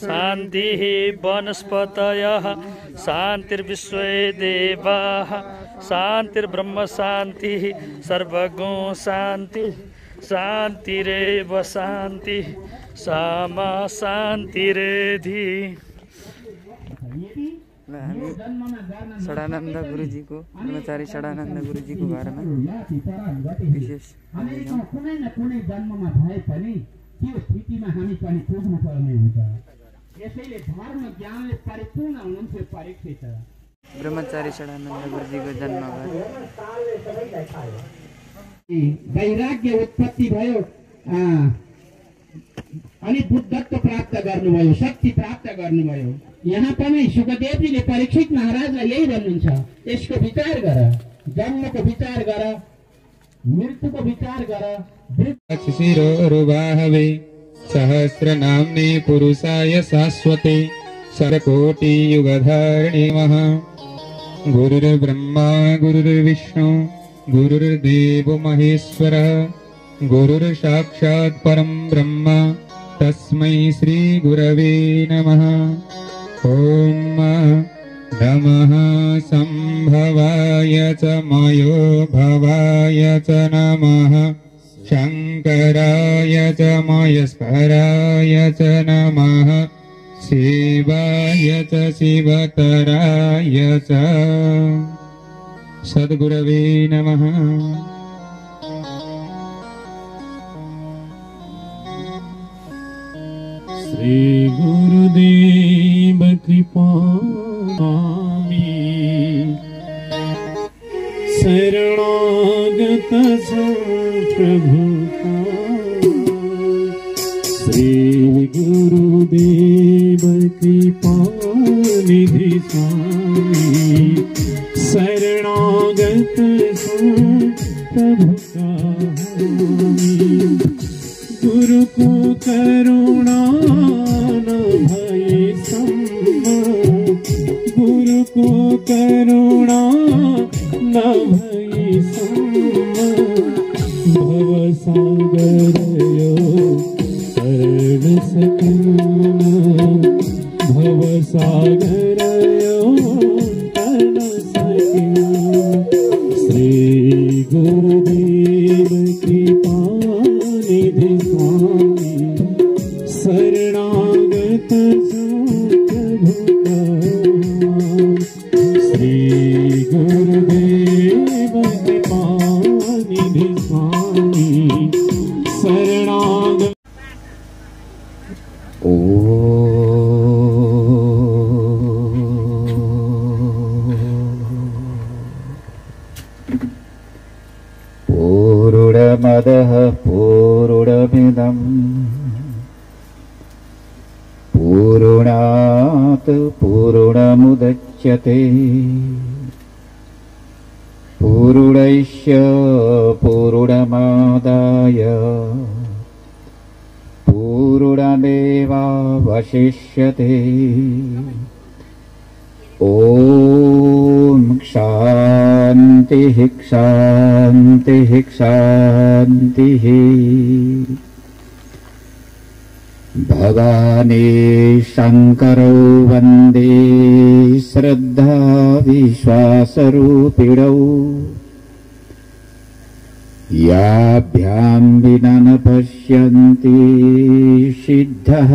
शान्तिः वनस्पतयः शान्तिर्विश्वे देवाः शान्तिर्ब्रह्म शान्तिः सर्वगुण शान्ति शान्तिरेव शान्तिः सामा शान्तिरेधि। षडानंद गुरुजी को ब्रह्मचारी षडानंद गुरुजी को बारेमा विशेष ब्रह्मचारी षडानंद गुरुजी को जन्म वैराग्य उत्पत्ति भयो अनि बुद्धत्व प्राप्त गर्नुभयो, शक्ति प्राप्त गर्नुभयो। यहाँ पनि सुखदेवजीले परीक्षित महाराजलाई यही भन्नुहुन्छ, यसको विचार गर, जन्मको विचार गर, मृत्युको विचार गर। शिशिरोरुबाहवे सहस्रनाम्ने पुरुषाय शाश्वते शरकोटि युगधारिणे महा गुरुर्ब्रह्मा गुरुर्विष्णु गुरुर्देवो महेश्वरः गुरुर्साक्षात् परं ब्रह्म तस्मै श्री गुरवे नमः। ओम नमः संभवाय च मयो भवाय च नमः शंकराय च मयस्कराय च नमः शिवाय च शिवतराय च सद्गुरवे नमः। श्री गुरुदेव कृपामि शरणागत प्रभु श्री गुरुदेव कृपानिधि स्वामी शरणागत प्रभु गुरु को करुणा न भय गुरु को करुणा न भय भव सागरयो शरण सकना भव सागरयो तन सकना श्री गुरुदेव कृपा निधि स्वामी शरणागत प्रभु श्री गुरुदेव कृपा निधि स्वामी शरणागत। पूर्णमदः पूर्णमिदं पूर्णात् पूर्णमुदच्यते पूर्णैश्च पूर्णमादाय पूर्णमेवावशिष्यते। ओम शांतिः शांतिः शांतिः। भवानी शंकरो वंदे श्रद्धा विश्वासरूपिणौ याभ्यां विना न पश्यन्ति सिद्धः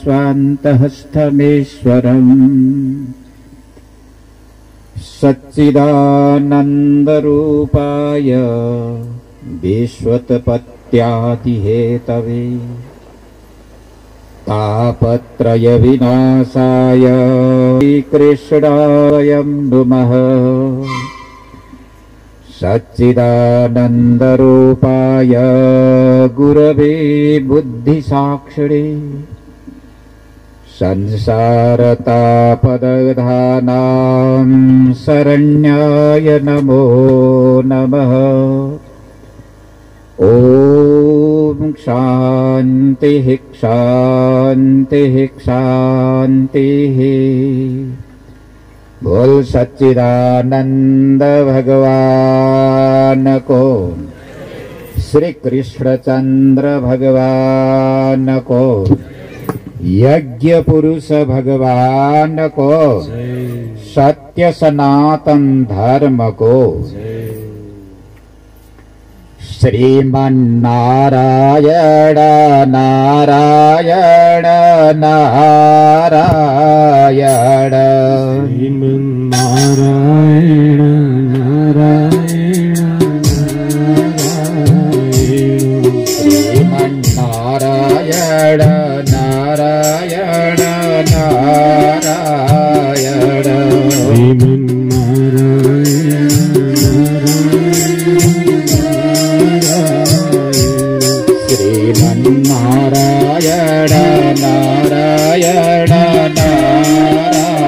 स्वान्तहस्तमेश्वरम् सच्चिदानन्दरूपाय विश्वोत्पत्त्यादिहेतवे तापत्रय विनाशाय कृष्णाय नमः। सच्चिदानन्दरूपाय गुरवे बुद्धिसाक्षिणे संसारतापदधानां शरण्याय नमो नमः। ओम शांतिः शांतिः शांतिः। बोल सच्चिदानंद भगवान को। श्री कृष्णचंद्र भगवान को, यज्ञ पुरुष भगवान को, सत्य सनातन धर्म को, श्रीमन नारायण नारायण नारायण, श्रीमन नारायण नारायण नारायण, श्रीमन नारायण नारायण नारायण, श्रीमन नारायण श्रीमन नारायण नारायण नारायण,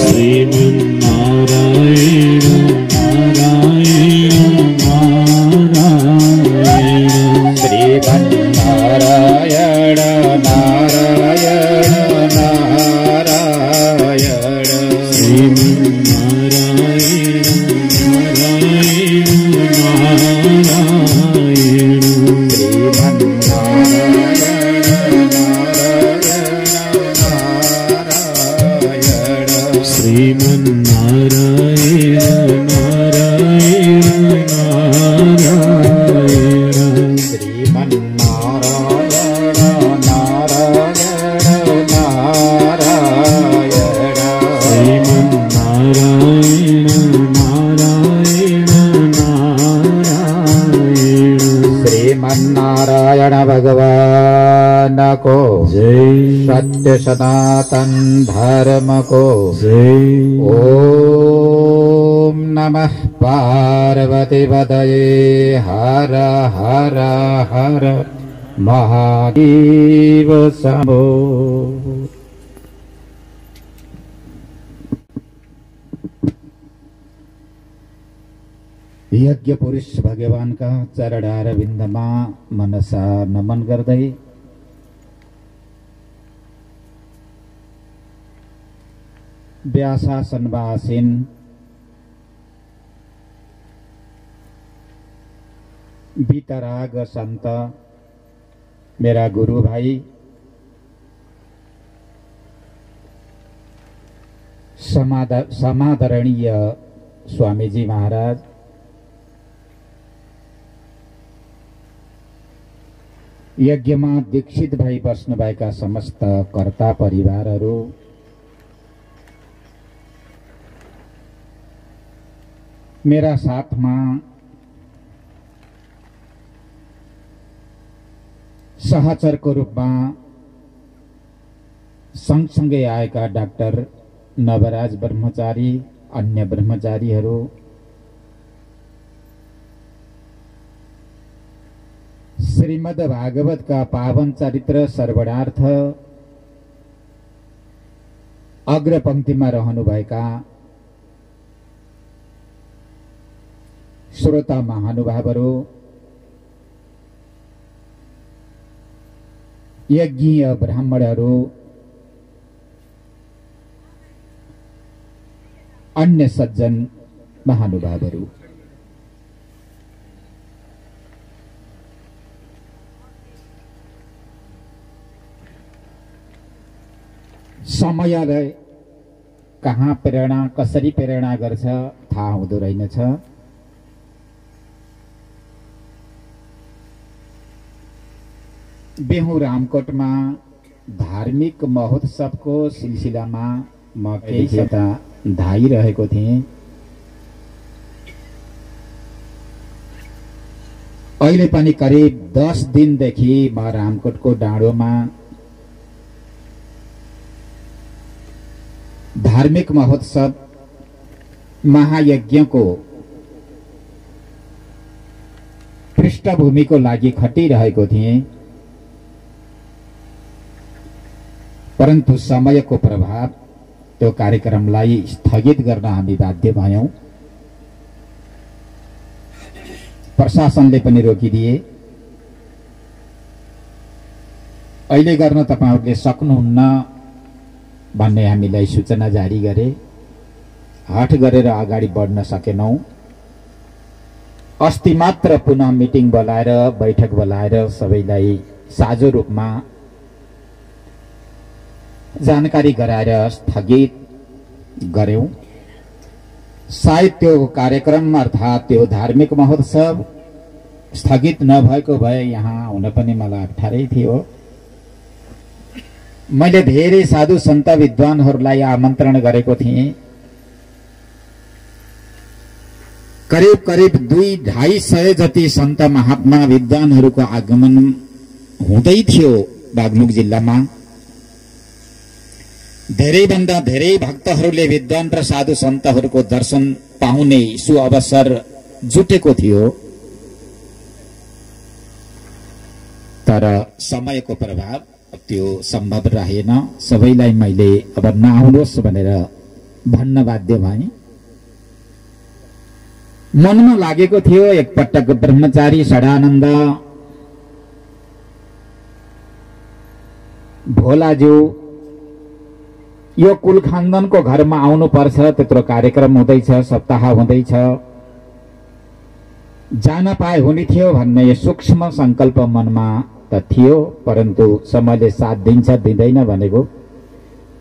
श्रीमन नारायण नारायण नारायण, श्रीमन नारायण नारायण नारायण, श्रीमन नारायण नारायण नारायण, श्रीमन नारायण नारायण, श्रीमन नारायण नारायण नारायण, श्रीमन नारायण नारायण नारायण, श्रीमन नारायण नारायण नारायण, श्रीमन नारायण भगवान को, जय सत्य सनातन धर्म को, जय। ओम नमः पार्वती पतये, हर हर हर महादेव शंभो। यज्ञ पुरुष भगवान का चरणार बिन्दमा मनसा नमन गर्दै व्यासासनमा आसीन वितराग संत मेरा गुरु भाई समादरणीय स्वामीजी महाराज, यज्ञमा दीक्षित भई बस्नुभएका समस्त कर्ता परिवारहरू, मेरा साथमा सहचरको रूपमा सँगसँगै आएका डाक्टर नवराज ब्रह्मचारी, अन्य ब्रह्मचारीहरू, श्रीमद् भागवत का पावन चरित्र सर्वणार्थ अग्रपंक्तिमा रहनुभएका श्रोता महानुभावहरू, यज्ञीय ब्राह्मणहरू, अन्य सज्जन महानुभावहरू, समयले कहाँ प्रेरणा कसरी प्रेरणा गर्छ थाहा हुँदो रहेनछ। बेहु रामकोटमा धार्मिक महोत्सवको सिलसिलामा म केही यता धाइरहेको थिएँ। अहिले पनि करिब 10 दिनदेखि म रामकोटको डाँडोमा धार्मिक महोत्सव महायज्ञको पृष्ठभूमिको लागि खटिरहेको थिएँ, परन्तु समयको प्रभाव त्यो कार्यक्रमलाई स्थगित गर्न हामी बाध्य भयौं। प्रशासनले पनि रोकिदिए। अहिले गर्न तपाईहरुले सक्नुहुन्न भन्ने हामीलाई सूचना जारी गरे। हठ गरेर अगाडि बढ्न सकेनौं। अस्ति मात्र पुनः मिटिङ बोलाएर बैठक बोलाएर सबैलाई साझो रूपमा जानकारी गराएर स्थगित गर्यौं। सायद त्यो कार्यक्रम अर्थात् त्यो धार्मिक महोत्सव स्थगित नभएको भए यहाँ हुन पनि मलाई अप्ठ्यारै थियो। मैले धेरै साधु सन्त विद्वानहरूलाई आमन्त्रण गरेको थिएँ। करिब करिब 200-250 जति सन्त महात्मा विद्वानहरूको आगमन हुँदै थियो बागलुङ जिल्लामा। धेरैभन्दा धेरै भक्तहरूले विद्वान र साधु सन्तहरूको दर्शन पाउने सुअवसर जुटेको थियो। तर समयको प्रभाव त्यो सम्भव रहेन। सबैलाई मैले अब नआउनुहोस् भनेर भन्न बाध्य भएँ। मनमा लागेको थियो एकपटक ब्रह्मचारी षडानन्द भोलाज्यू यो कुल खानदानको घरमा आउनुपर्छ। त्यत्रो कार्यक्रम हुँदैछ, सप्ताह हुँदैछ, जान पाए हुने थियो भन्ने सूक्ष्म संकल्प मनमा त थियो। परन्तु समयले साथ दिन्छ दिँदैन भनेको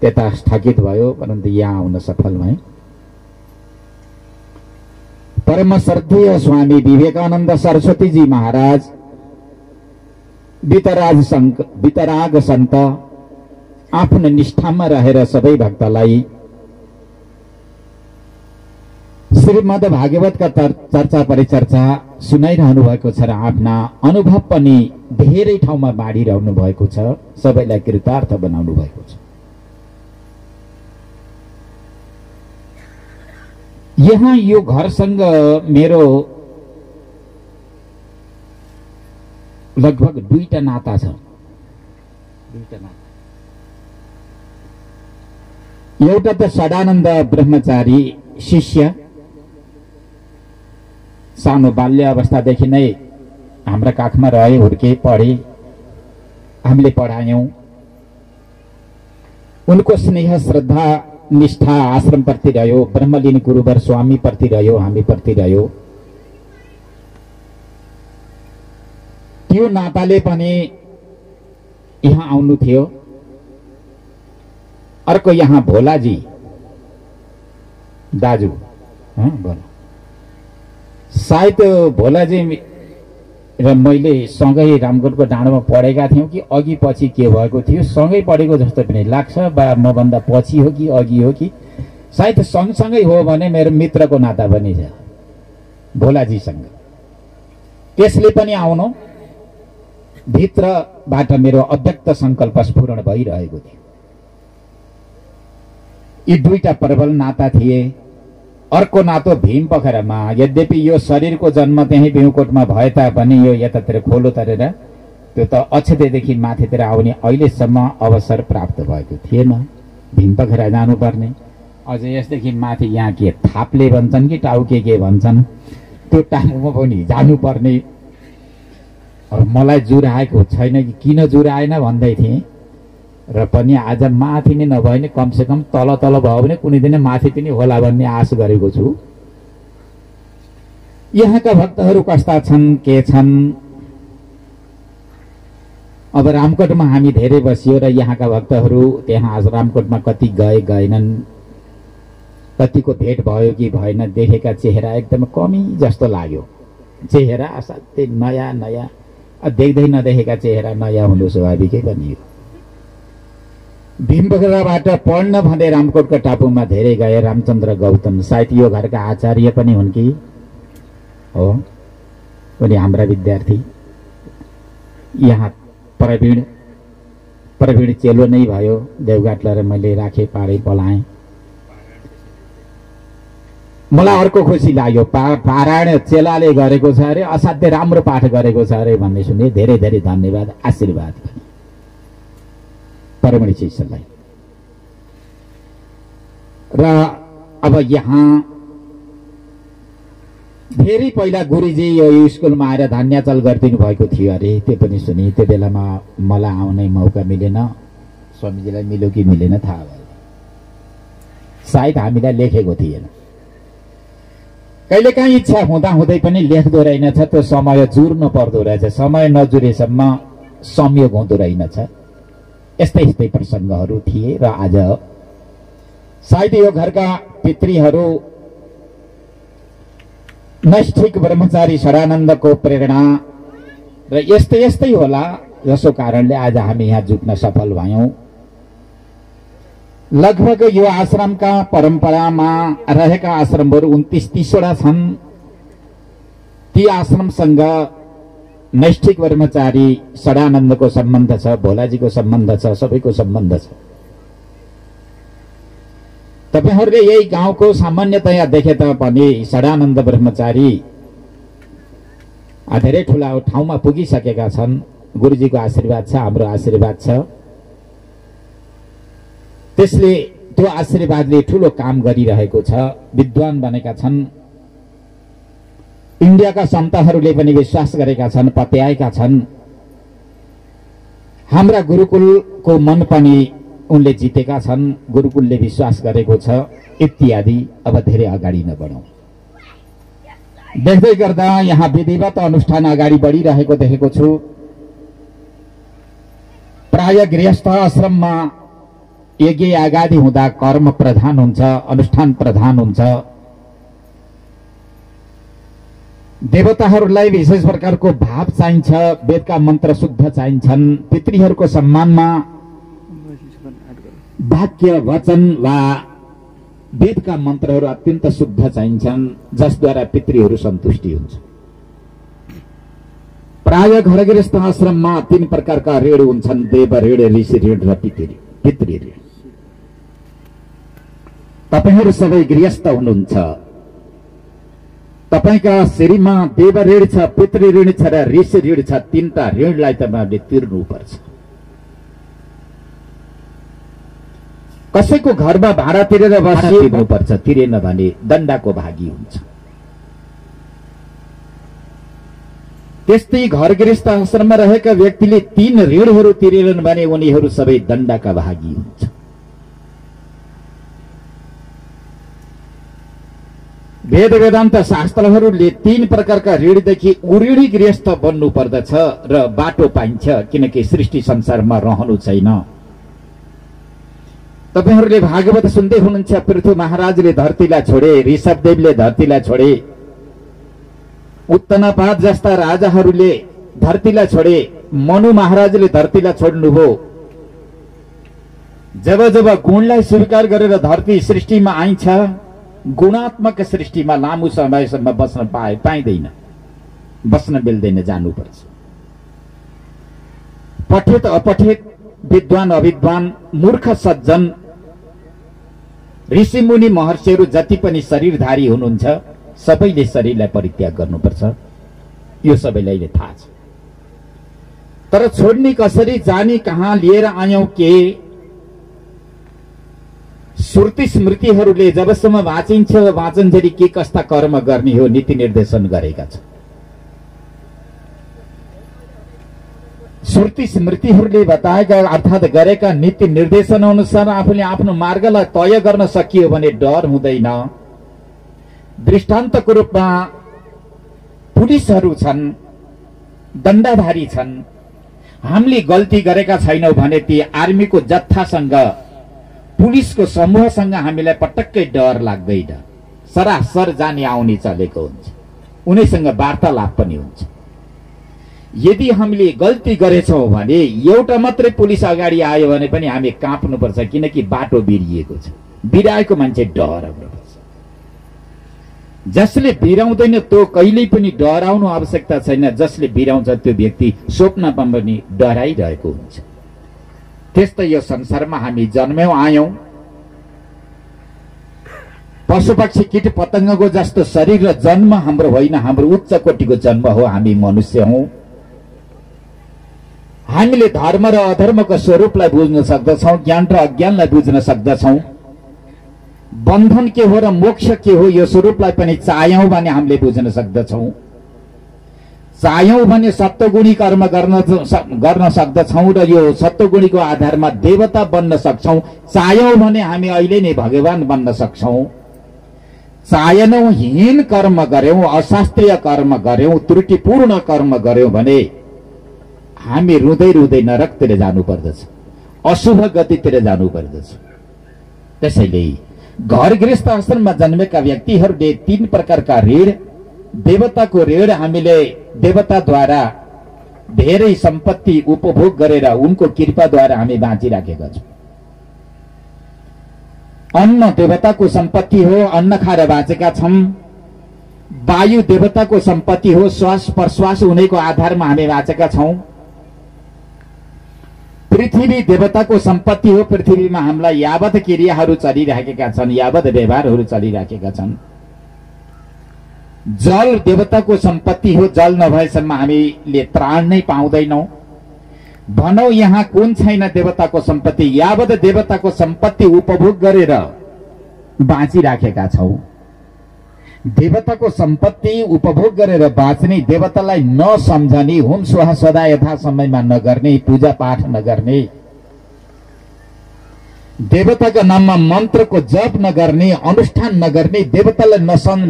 त्यता स्थगित भयो। परन्तु यहाँ आउन सफल भए। परम श्रद्धेय स्वामी विवेकानन्द सरस्वतीजी महाराज वितराग सन्त आफ्नो निष्ठामा रहेर सबै भक्तलाई श्रीमद् भागवतका चर्चा परिचर्चा सुनाइरहनु भएको छ र आफ्ना अनुभव पनि धेरै ठाउँमा बाँडिरहनु भएको छ। सबैलाई कृतार्थ बनाउनु भएको छ। यहाँ यो घरसँग मेरो लगभग 2टा नाता छ। 2टा नाता। एउटा त षडानन्द ब्रह्मचारी शिष्य, सानो बाल्य अवस्थादेखि नै हाम्रा काखमा रहे, हुर्के, पढे, हामीले पढायौं। उनको स्नेह श्रद्धा निष्ठा आश्रमप्रति रह्यो, ब्रह्मलिनी गुरुवर स्वामीप्रति रह्यो, हामीप्रति रह्यो। त्यो नाताले पनि यहाँ आउनु थियो। अर्को यहाँ भोलाजी दाजु सायद भोलाजी र मैले सँगै रामगढको डाँडोमा पढेका थियौँ कि अघि पछि के भएको थियो, सँगै पढेको जस्तो पनि लाग्छ। बा मभन्दा पछि हो कि अघि हो कि सायद सँगसँगै हो भने मेरो मित्रको नाता पनि छ भोलाजीसँग। त्यसले पनि आउनु भित्रबाट मेरो अव्यक्त संकल्प स्फुरण भइरहेको थियो। यी 2टा प्रबल नाता थिए। अर्को नातो भीम पोखरामा। यद्यपि यो शरीरको जन्म त्यही बिउकोटमा भए तापनि यो यतातिर खोलो तरेर त्यो त अक्षतेदेखि माथितिर आउने अहिलेसम्म अवसर प्राप्त भएको थिएन। भीम पोखरा जानुपर्ने, अझ यसदेखि माथि यहाँ के थाप्ले भन्छन् कि टाउके के भन्छन्, त्यो टाउकोमा पनि जानुपर्ने। मलाई जुराएको छैन कि किन जुराएन भन्दै थिएँ र पनि आज माथि नै नभए नि कमसेकम तल तल भयो भने कुनै दिन माथि पनि होला भन्ने आश गरेको छु। यहाँका भक्तहरू कस्ता छन्, के छन्? अब रामकोटमा हामी धेरै बसियो र यहाँका भक्तहरू त्यहाँ आज रामकोटमा कति गए गएनन्, कतिको भेट भयो कि भएन, देखेका चेहरा एकदम कमी जस्तो लाग्यो। चेहरा असाध्यै नयाँ नयाँ, देख्दै नदेखेका चेहरा नयाँ हुनु स्वाभाविकै पनि हो। भीमपोखराबाट पढ्न भने रामकोटको टापुमा धेरै गए। रामचन्द्र गौतम सायद यो घरका आचार्य पनि हुन् कि हो, उनी हाम्रा विद्यार्थी। यहाँ प्रवीण चेलो नै भयो। देवघाटलाई मैले राखेँ, पाडे, पलाएँ। मलाई अर्को खुसी लाग्यो, पारायण चेलाले गरेको छ अरे, असाध्यै राम्रो पाठ गरेको छ अरे भन्ने सुने। धेरै धेरै धन्यवाद, आशीर्वाद पनि परमणि शिष्यलाई। र अब यहाँ धेरै पहिला गुरुजी यो स्कुलमा आएर धान्याचल गरिदिनु भएको थियो अरे, त्यो पनि सुने। त्यो बेलामा मलाई आउने मौका मिलेन, स्वामीजीलाई मिल्यो कि मिलेन थाहा भयो। सायद हामीलाई लेखेको थिएन। कहिलेकाहीँ इच्छा हुँदा हुँदै पनि लेख्दो रहेनछ, त्यो समय जुर्नु पर्दो रहेछ। समय नजुरेसम्म संयोग हुँदो रहेनछ। यस्तै यस्तै प्रसङ्गहरू थिए र आज सायद यो घरका पितृहरू नैष्ठिक ब्रह्मचारी षडानन्दको प्रेरणा र यस्तै यस्तै होला, जसो कारणले आज हामी यहाँ जुट्न सफल भयौं। लगभग यो आश्रमका परम्परामा रहेका आश्रमहरू 29-30वटा छन्। ती आश्रमसँग नैष्ठिक ब्रह्मचारी षडानन्दको सम्बन्ध छ, भोलाजीको सम्बन्ध छ, सबैको सम्बन्ध छ। तपाईहरूले यही गाउँको सामान्यतया देखे तापनि षडानन्द ब्रह्मचारी धेरै ठुला ठाउँमा पुगिसकेका छन्। गुरुजीको आशीर्वाद छ, हाम्रो आशीर्वाद छ। त्यसले त्यो आशीर्वादले ठुलो काम गरिरहेको छ। विद्वान बनेका छन्। इन्डियाका सन्तहरूले पनि विश्वास गरेका छन्, पत्याएका छन्। हाम्रा गुरुकुलको मन पनि उनले जितेका छन्। गुरुकुलले विश्वास गरेको छ इत्यादि। अब धेरै अगाडि नबढौं। देख्दै गर्दा यहाँ विधिवत अनुष्ठान अगाडि बढिरहेको देखेको छु। प्राय गृहस्थ आश्रममा यज्ञ आगादी हुँदा कर्म प्रधान हुन्छ, अनुष्ठान प्रधान हुन्छ। देवताहरूलाई विशेष प्रकारको भाव चाहिन्छ, वेदका मन्त्र शुद्ध चाहिन्छन्। पितृहरूको सम्मानमा वाक्य वचन वा वेदका मन्त्रहरू अत्यन्त शुद्ध चाहिन्छन्, जसद्वारा पितृहरू सन्तुष्टि हुन्छ। प्राय घर गृहस्थ आश्रममा 3 प्रकारका ऋण हुन्छन्: देव ऋण, ऋषि ऋण र पितृ ऋण। तपाईहरू सबै गृहस्थ हुनुहुन्छ। तपाईका श्रीमा देव ऋण छ, पितृ ऋण छ र ऋषि ऋण छ। 3टा ऋणलाई तपाईहरूले तिर्नुपर्छ। कसैको घरमा भाडा तिरेर बस्नुपर्छ, तिरेन भने दण्डको भागी हुन्छ। त्यस्तै घर गृहस्थ आश्रममा रहेका व्यक्तिले 3 ऋणहरू तिरेनन् भने उनीहरू सबै दण्डका भागी हुन्छ। वेद वेदान्त शास्त्रहरूले 3 प्रकारका ऋणदेखि उऋणी गृहस्थ बन्नु पर्दछ र बाटो पाइन्छ, किनकि सृष्टि संसारमा रहनु छैन। तपाईहरूले भागवत सुन्दै हुनुहुन्छ। पृथु महाराजले धरतीलाई छोडे, ऋषभदेवले धरतीलाई छोडे, उत्तनापाद जस्ता राजाहरूले धरतीलाई छोडे, मनु महाराजले धरतीलाई छोड्नुभयो। जब जब गुणलाई स्वीकार गरेर धरती सृष्टिमा आइन्छ, गुणात्मक सृष्टिमा लामो समयसम्म बस्न पाइँदैन, बस्न मिल्दैन, जानुपर्छ। पठित अपठित, विद्वान अविद्वान, मूर्ख सज्जन, ऋषि मुनि महर्षिहरू जति पनि शरीरधारी हुनुहुन्छ, सबैले शरीरलाई परित्याग गर्नुपर्छ। यो सबैलाई थाहा छ। तर छोड्ने कसरी, जाने कहाँ, लिएर आयौं के, श्रुति स्मृतिहरूले जबसम्म वाचिन्छ वाचनझरी के कस्ता कर्म गर्ने हो नीति निर्देशन गरेका छन्। श्रुति स्मृतिहरूले बताएका अर्थात् गरेका नीति निर्देशन अनुसार आफूले आफ्नो मार्गलाई तय गर्न सकियो भने डर हुँदैन। दृष्टान्तको रूपमा पुलिसहरू छन्, दण्डधारी छन्। हामीले गल्ती गरेका छैनौं भने ती आर्मीको जत्थासँग, पुलिसको समूहसँग हामीलाई पटक्कै डर लाग्दैन। सरासर जाने आउने चलेको हुन्छ। उनीसँग वार्तालाप पनि हुन्छ। यदि हामीले गल्ती गरेछौं भने एउटा मात्रै पुलिस अगाडि आयो भने पनि हामी काँप्नुपर्छ, किनकि बाटो बिरिएको छ। बिराएको मान्छे डराउनुपर्छ। जसले बिराउँदैन त्यो कहिल्यै पनि डराउनु आवश्यकता छैन। जसले बिराउँछ त्यो व्यक्ति स्वप्नमा पनि डराइरहेको हुन्छ। त्यस्तै यो संसारमा हामी जन्म्यौं, आयौं। पशु पक्षी कीट पतंगको जस्तो शरीर र जन्म हाम्रो होइन, हाम्रो उच्च कोटिको जन्म हो। हामी मनुष्य हौं। हामीले धर्म र अधर्मको स्वरूपलाई बुझ्न सक्दछौं, ज्ञान र अज्ञानलाई बुझ्न सक्दछौं। बन्धन के हो र मोक्ष के हो यो स्वरूपलाई पनि चाह्यौं भने हामीले बुझ्न सक्दछौं। चाह्यौं भने सत्वगुणी कर्म गर्न सक्दछौं र यो सत्वगुणीको आधारमा देवता बन्न सक्छौं। चाह्यौं भने हामी अहिले नै भगवान बन्न सक्छौं। चाहेनौं हीन कर्म गर्यौं, अशास्त्रीय कर्म गर्यौं, त्रुटिपूर्ण कर्म गर्यौं भने हामी रुँदै रुँदै नरकतिर जानु पर्दछ, अशुभ गतितिर जानु पर्दछ। त्यसैले घर गृहस्थ आश्रममा जन्मेका व्यक्तिहरूले 3 प्रकारका ऋण, देवताको ऋण हामीले देवताद्वारा धेरै सम्पत्ति उपभोग गरेर उनको कृपाद्वारा हामी बाँचिराखेका छौँ। अन्न देवताको सम्पत्ति हो, अन्न खाएर बाँचेका छौँ। वायु देवताको सम्पत्ति हो, श्वास प्रश्वास हुनेको आधारमा हामी बाँचेका छौँ। पृथ्वी देवताको सम्पत्ति हो, पृथ्वीमा हामीलाई यावत क्रियाहरू चलिराखेका छन्, यावत व्यवहारहरू चलिराखेका छन्। जल देवताको सम्पत्ति हो, जल नभएसम्म हामीले त्राण नै पाउँदैनौं। भनौ यहाँ कुन छैन देवताको सम्पत्ति, यावत देवताको सम्पत्ति उपभोग गरेर बाँचिराखेका छौं। देवताको सम्पत्ति उपभोग गरेर बाँच्ने, देवतालाई नसम्झने, हुम स्वाहा सदा यथा समयमा नगर्ने, पूजा पाठ नगर्ने, देवताका नाममा मन्त्रको जप नगर्ने, अनुष्ठान नगर्ने, देवतालाई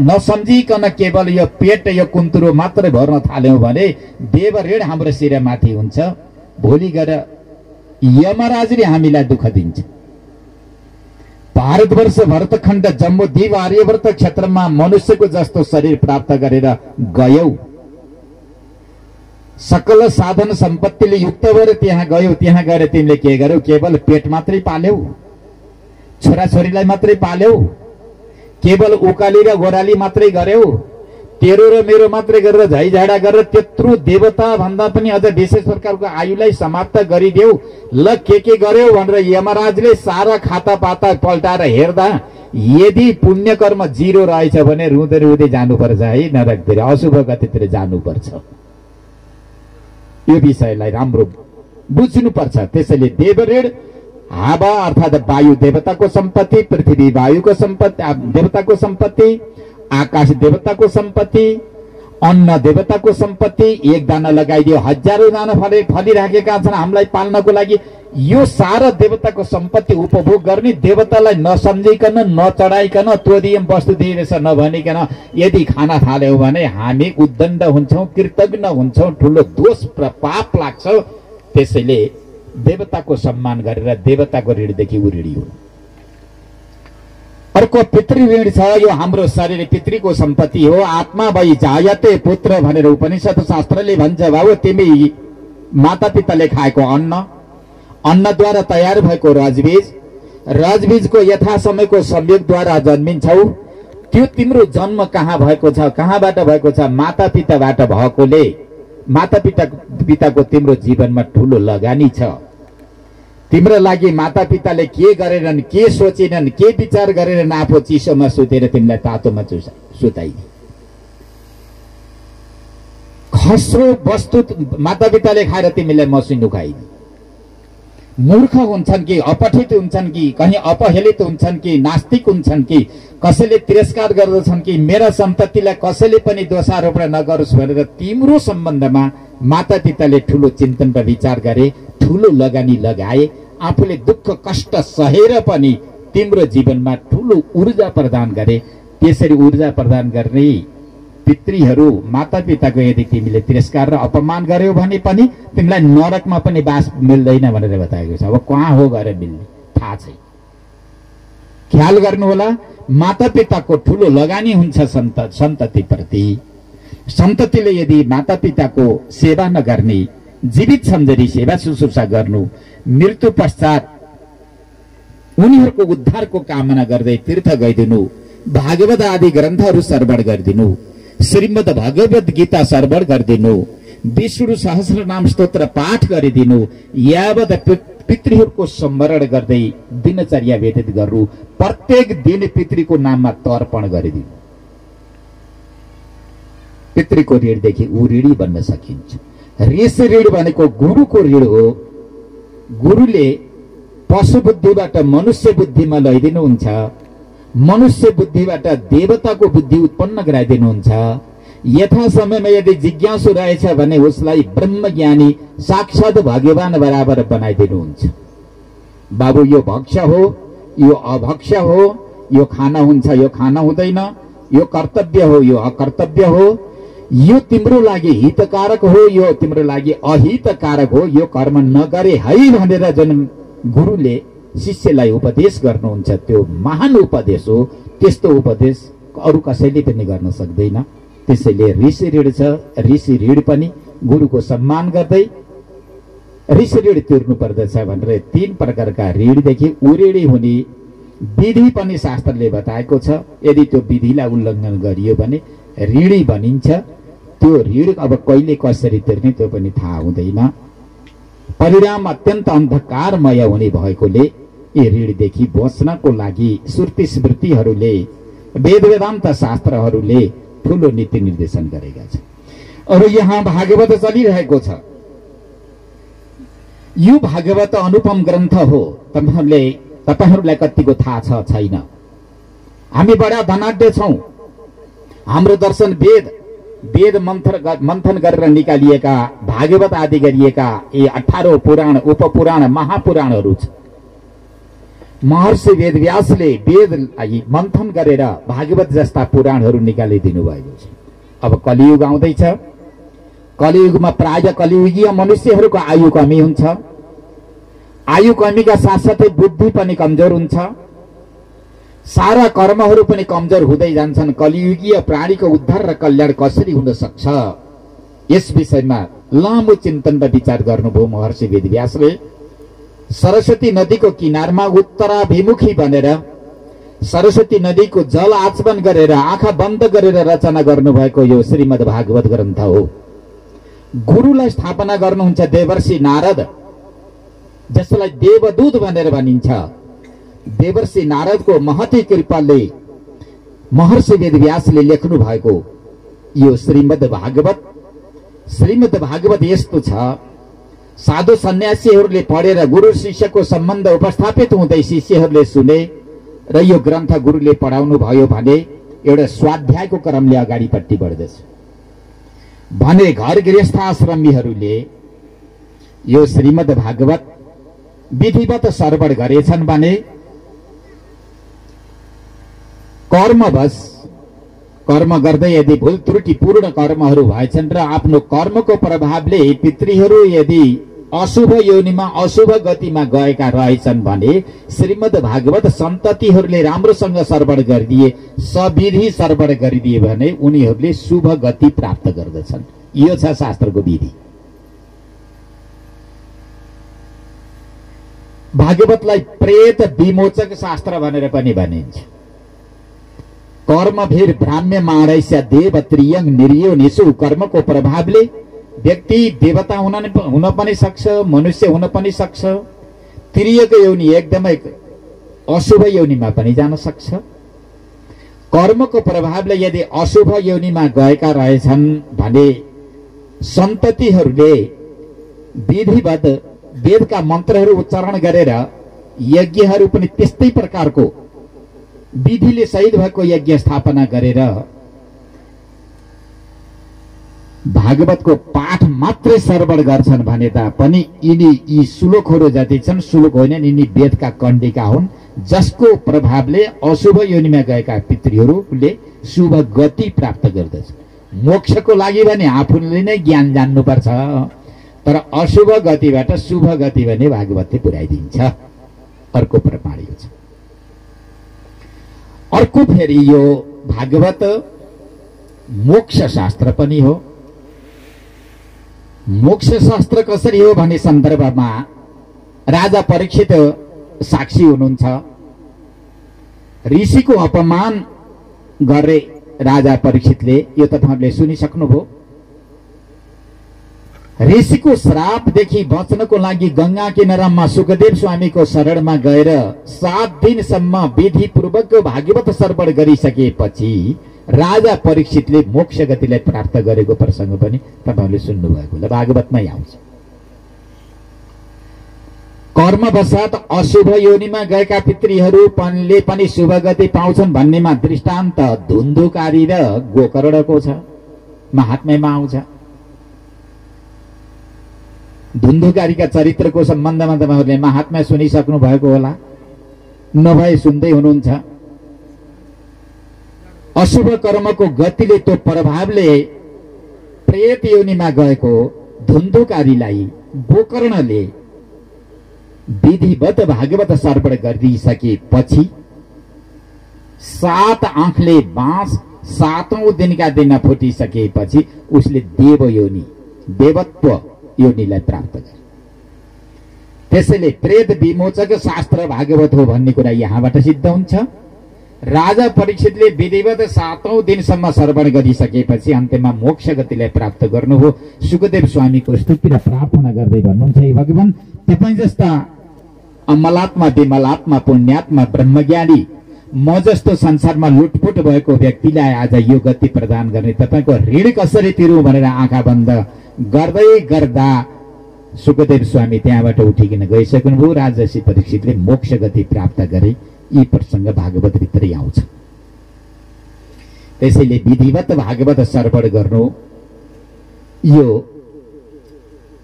नसम्झिकन केवल यो पेट यो कुन्तुरो मात्रै भर्न थाल्यौं भने देव ऋण हाम्रो शिरमाथि हुन्छ। भोलि गएर यमराजले हामीलाई दुःख दिन्छ। भारतवर्ष भरतखण्ड जम्बूद्वीप आर्यवर्त क्षेत्रमा मनुष्यको जस्तो शरीर प्राप्त गरेर गयौ, सकल साधन सम्पत्तिले युक्त भएर त्यहाँ गयौ, त्यहाँ गएर तिमीले के गर्यौ? केवल पेट मात्रै पाल्यौ, छोराछोरीलाई मात्रै पाल्यौ, केवल उकाली र गोराली मात्रै गर्यौ, तेरो र मेरो मात्रै गरेर झैझाडा गरेर त्यत्रो देवता भन्दा पनि अझ विशेष प्रकारको आयुलाई समाप्त गरिदेऊ। ल के गर्यौ भनेर यमराजले सारा खाता पाता पल्टाएर हेर्दा यदि पुण्य कर्म 0 रहेछ भने रुँदै रुँदै जानुपर्छ है, नरकतिर अशुभ गतितिर जानुपर्छ। यो विषयलाई राम्रो बुझ्नुपर्छ। त्यसैले देवऋण हावा अर्थात् वायु देवताको सम्पत्ति, पृथ्वी वायुको सम्पत्ति देवताको सम्पत्ति, आकाश देवताको सम्पत्ति, अन्न देवताको सम्पत्ति। एक दाना लगाइदियो हजारौं दाना फलिराखेका छन् हामीलाई पाल्नको लागि। यो सारा देवताको सम्पत्ति उपभोग गर्ने, देवतालाई नसम्झिकन नचढाइकन तोदियम वस्तु दिएछ नभनिकन यदि खाना थाल्यौं भने हामी उद्दण्ड हुन्छौं, कृतज्ञ हुन्छौं, ठूलो दोष र पाप लाग्छ। त्यसैले देवताको सम्मान गरेर देवताको ऋणदेखि उऋणी हो। अर्को पितृ ऋण छ। यो हाम्रो शरीर पितृको सम्पत्ति हो। आत्मा भई जायते पुत्र भनेर उपनिषद शास्त्रले भन्छ। बाबु तिमी माता पिताले खाएको अन्न, अन्नद्वारा तयार भएको रजबीज, रजबीजको यथा समयको संयोगद्वारा जन्मिन्छौ। त्यो तिम्रो जन्म कहाँ भएको छ, कहाँबाट भएको छ? माता पिताबाट भएकोले माता पिताको तिम्रो जीवनमा ठूलो लगानी छ। तिम्रो लागि माता पिताले के गरेनन्, के सोचेनन्, के विचार गरेनन्, आफू चिसोमा सुतेर तिमीलाई तातोमा सुताइदिए। खस्रो वस्तु माता पिताले खाएर तिमीलाई मसिनो खाइदिए। मूर्ख हुन्छन् कि अपठित हुन्छन् कि कहीं अपहेलित हुन्छन् कि नास्तिक हुन्छन् कि कसैले तिरस्कार गर्दछन् कि मेरा सन्ततिलाई कसैले पनि दोषारोप नगरोस् भनेर तिम्रो सम्बन्धमा माता पिताले ठूलो चिन्तन र विचार गरे, ठूलो लगानी लगाए। आफूले दुःख कष्ट सहेर पनि तिम्रो जीवनमा ठूलो ऊर्जा प्रदान गरे। त्यसरी ऊर्जा प्रदान गर्ने पितृहरू माता पिताको यदि तिमीले तिरस्कार र अपमान गर्यौ भने पनि तिमीलाई नरकमा पनि बास मिल्दैन भनेर बताएको छ। अब कहाँ हो गएर मिल्ने थाहा छैन। ख्याल गर्नु होला। माता पिताको ठूलो लगानी हुन्छ सन्तति प्रति। सन्ततिले यदि माता पिताको सेवा नगर्ने, जीवित सम्झरी सेवा शुश्रूषा गर्नु, मृत्यु पश्चात उनीहरूको उद्धारको कामना गर्दै तीर्थ गइदिनु, भागवत आदि ग्रन्थहरू श्रवण गरिदिनु, श्रीमद् भगवत गीता श्रवण गरिदिनु, विष्णु सहस्रनाम स्तोत्र पाठ गरिदिनु, यावत पितृहरूको स्मरण गर्दै दिनचर्या व्यतीत गर्नु, प्रत्येक दिन पितृको नाममा तर्पण गरिदिनु। पितृको ऋणदेखि उऋणी बन्न सकिन्छ। ऋष ऋण भनेको गुरुको ऋण हो। गुरुले पशु बुद्धिबाट मनुष्य बुद्धिमा लैदिनुहुन्छ, मनुष्य बुद्धिबाट देवताको बुद्धि उत्पन्न गराइदिनुहुन्छ। यथा समयमा यदि जिज्ञासु रहेछ भने उसलाई ब्रह्मज्ञानी साक्षात भगवान बराबर बनाइदिनुहुन्छ। बाबु यो भक्ष्य हो, यो अभक्ष्य हो, यो खाना हुन्छ, यो खाना हुँदैन, यो कर्तव्य हो, यो अकर्तव्य हो, यो तिम्रो लागि हितकारक हो, यो तिम्रो लागि अहितकारक हो, यो कर्म नगरे है भनेर जुन गुरुले शिष्यलाई उपदेश गर्नुहुन्छ त्यो महान उपदेश हो। त्यस्तो उपदेश अरू कसैले पनि गर्न सक्दैन। त्यसैले ऋषि ऋण छ, ऋषि ऋण पनि गुरुको सम्मान गर्दै ऋषि ऋण तिर्नु पर्दछ भनेर 3 प्रकारका ऋणदेखि उऋणी हुने विधि पनि शास्त्रले बताएको छ। यदि त्यो विधिलाई उल्लङ्घन गरियो भने ऋणी बनिन्छ। त्यो ऋण अब कहिले कसरी तिर्ने त्यो पनि थाहा हुँदैन। परिणाम अत्यन्त अन्धकारमय हुने भएकोले यी ऋणदेखि बच्नको लागि श्रुति स्मृतिहरूले वेद वेदान्त शास्त्रहरूले ठूलो नीति निर्देशन गरेका छन्। अरू यहाँ भागवत चलिरहेको छ। यो भागवत अनुपम ग्रन्थ हो। तपाईहरूलाई कतिको थाहा छ छैन। हामी बडा धनाढ्य छौं। हाम्रो दर्शन वेद मन्थन गरेर निकालिएका भागवत आदि गरिएका यी 18 पुराण उपपुराण महापुराणहरू छ। महर्षि वेदव्यासले वेदलाई मन्थन गरेर भागवत जस्ता पुराणहरू निकालिदिनु भएको छ। अब कलियुग आउँदैछ। कलियुगमा प्राय कलियुगीय मनुष्यहरूको आयु कमी हुन्छ। आयु कमीका साथसाथै बुद्धि पनि कमजोर हुन्छ। सारा कर्महरू पनि कमजोर हुँदै जान्छन्। कलियुगीय प्राणीको उद्धार र कल्याण कसरी हुन सक्छ, यस विषयमा लामो चिन्तन र विचार गर्नुभयो महर्षि वेदव्यासले। सरस्वती नदीको किनारमा उत्तराभिमुखी बनेर सरस्वती नदीको जल आचमन गरेर आँखा बन्द गरेर रचना गर्नुभएको यो श्रीमद् भागवत ग्रन्थ हो। गुरुलाई स्थापना गर्नुहुन्छ देवर्षि नारद, जसलाई देवदूत भनेर भनिन्छ। देवर्षि नारदको महती कृपाले महर्षि वेदव्यासले लेख्नु भएको यो श्रीमद् भागवत यस्तो छ। साधु सन्यासीहरूले पढेर गुरु शिष्यको सम्बन्ध उपस्थापित हुँदै शिष्यहरूले सुने र यो ग्रन्थ गुरुले पढाउनु भयो भने एउटा स्वाध्यायको क्रमले अगाडिपट्टि बढ्दछ भने घर गृहस्थ आश्रमीहरूले यो श्रीमद् भागवत विधिवत श्रवण गरेछन् भने कर्म गर्दै यदि भूल त्रुटि पूर्ण कर्महरू भएछन् र आफ्नो कर्मको प्रभावले पितृहरू यदि अशुभ योनिमा अशुभ गतिमा गएका रहेछन् भने श्रीमद् भागवत सन्ततिहरूले राम्रोसँग श्रवण गरिदिए, सविधि श्रवण गरिदिए भने उनीहरूले शुभ गति प्राप्त गर्दछन्। यो छ शास्त्रको विधि। भागवतलाई प्रेत विमोचक शास्त्र भनेर पनि भनिन्छ। कर्मभिर भ्राम्य माणैस्य देव त्रियङ निर्यो निशु। कर्मको प्रभावले व्यक्ति देवता हुन पनि सक्छ, मनुष्य हुन पनि सक्छ। त्रियको योनि एकदमै अशुभ योनिमा पनि जान सक्छ। कर्मको प्रभावले यदि अशुभ योनिमा गएका रहेछन् भने सन्ततिहरूले विधिवत वेदका मन्त्रहरू उच्चारण गरेर यज्ञहरू पनि त्यस्तै प्रकारको विधिले सहित भएको यज्ञ स्थापना गरेर भागवतको पाठ मात्रै श्रवण गर्छन् भने तापनि यी श्लोकहरू जति छन् श्लोक होइनन्, यिनी वेदका कण्डिका हुन्, जसको प्रभावले अशुभ योनिमा गएका पितृहरूले शुभ गति प्राप्त गर्दछ। मोक्षको लागि भने आफूले नै ज्ञान जान्नुपर्छ, तर अशुभ गतिबाट शुभ गति भने भागवतले पुर्याइदिन्छ। अर्को प्रमाण यो छ। अर्को फेरि यो भागवत मोक्ष शास्त्र पनि हो। मोक्ष शास्त्र कसरी हो भन्ने सन्दर्भमा राजा परीक्षित साक्षी हुनुहुन्छ। ऋषिको अपमान गरे राजा परीक्षितले, यो त तपाईँले सुनिसक्नुभयो। ऋषिको श्रापदेखि बच्नको लागि गंगा किनारामा सुखदेव स्वामीको शरणमा गएर 7 दिनसम्म विधिपूर्वक भागवत श्रवण गरिसकेपछि राजा परीक्षितले मोक्ष गतिलाई प्राप्त गरेको प्रसंग पनि तपाईले सुन्नुभएको होला, भागवतमै आउँछ। कर्मवशात अशुभ योनिमा गएका पितृहरूले पनि शुभ गति पाउँछन् भन्नेमा दृष्टान्त धुन्धुकारी र गोकर्णको छ, महात्म्यमा आउँछ। धुन्धुकारीका चरित्रको सम्बन्धमा तपाईहरुले महात्म्य सुनिसक्नु भएको होला, नभए सुन्दै हुनुहुन्छ। अशुभ कर्मको गतिले त्यो प्रभावले प्रेत योनिमा गएको धुन्धुकारीलाई गोकर्णले विधिवत भागवत सर्पण गरिदिइसकेपछि 7 आँखले बाँस 7औं दिनका दिन फुटिसकेपछि उसले देवयोनि देवत्व योनिलाई प्राप्त गरे। त्यसैले प्रेत विमोचक शास्त्र भागवत हो भन्ने कुरा यहाँबाट सिद्ध हुन्छ। राजा परीक्षितले विधिवत 7औं दिनसम्म श्रवण गरिसकेपछि अन्त्यमा मोक्ष गतिलाई प्राप्त गर्नु हो। सुखदेव स्वामीको स्तुति र प्रार्थना गर्दै भन्नुहुन्छ, हे भगवान, तपाईँ जस्ता अमलात्मा विमलात्मा पुण्यात्मा ब्रह्मज्ञानी म जस्तो संसारमा लुटपुट भएको व्यक्तिलाई आज यो गति प्रदान गर्ने तपाईको ऋण कसरी तिरौं भनेर आँखा बन्द गर्दै गर्दा सुखदेव स्वामी त्यहाँबाट उठिकन गइसक्नुभयो। राजर्षि परीक्षितले मोक्ष गति प्राप्त गरे। यी प्रसंग भागवत भित्रै आउँछ। त्यसैले विधिवत भागवत श्रवण गर्नु यो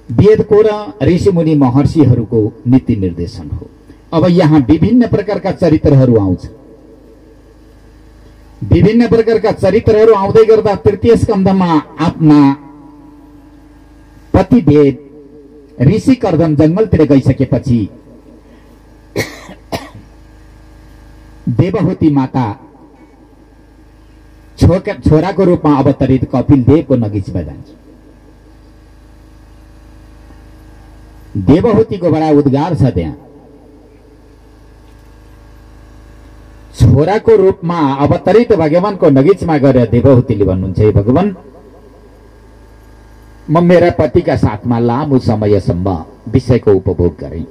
वेदको र ऋषिमुनि महर्षिहरूको नीति निर्देशन हो। अब यहाँ विभिन्न प्रकारका चरित्रहरू आउँछ। विभिन्न प्रकारका चरित्रहरू आउँदै गर्दा तृतीय स्कन्धमा आफ्ना पतिदेव ऋषि कर्दम जंगलतिर गइसकेपछि देवहूति माता छोराको रूपमा अवतरित कपिल देवको नगिचमा जान्छ। देवहूतिको बडा उद्गार छ त्यहाँ। छोराको रूपमा अवतरित भगवानको नगिचमा गएर देवहूतिले भन्नुहुन्छ, हे भगवान, म मेरा पतिका साथमा लामो समयसम्म विषयको उपभोग गरेँ।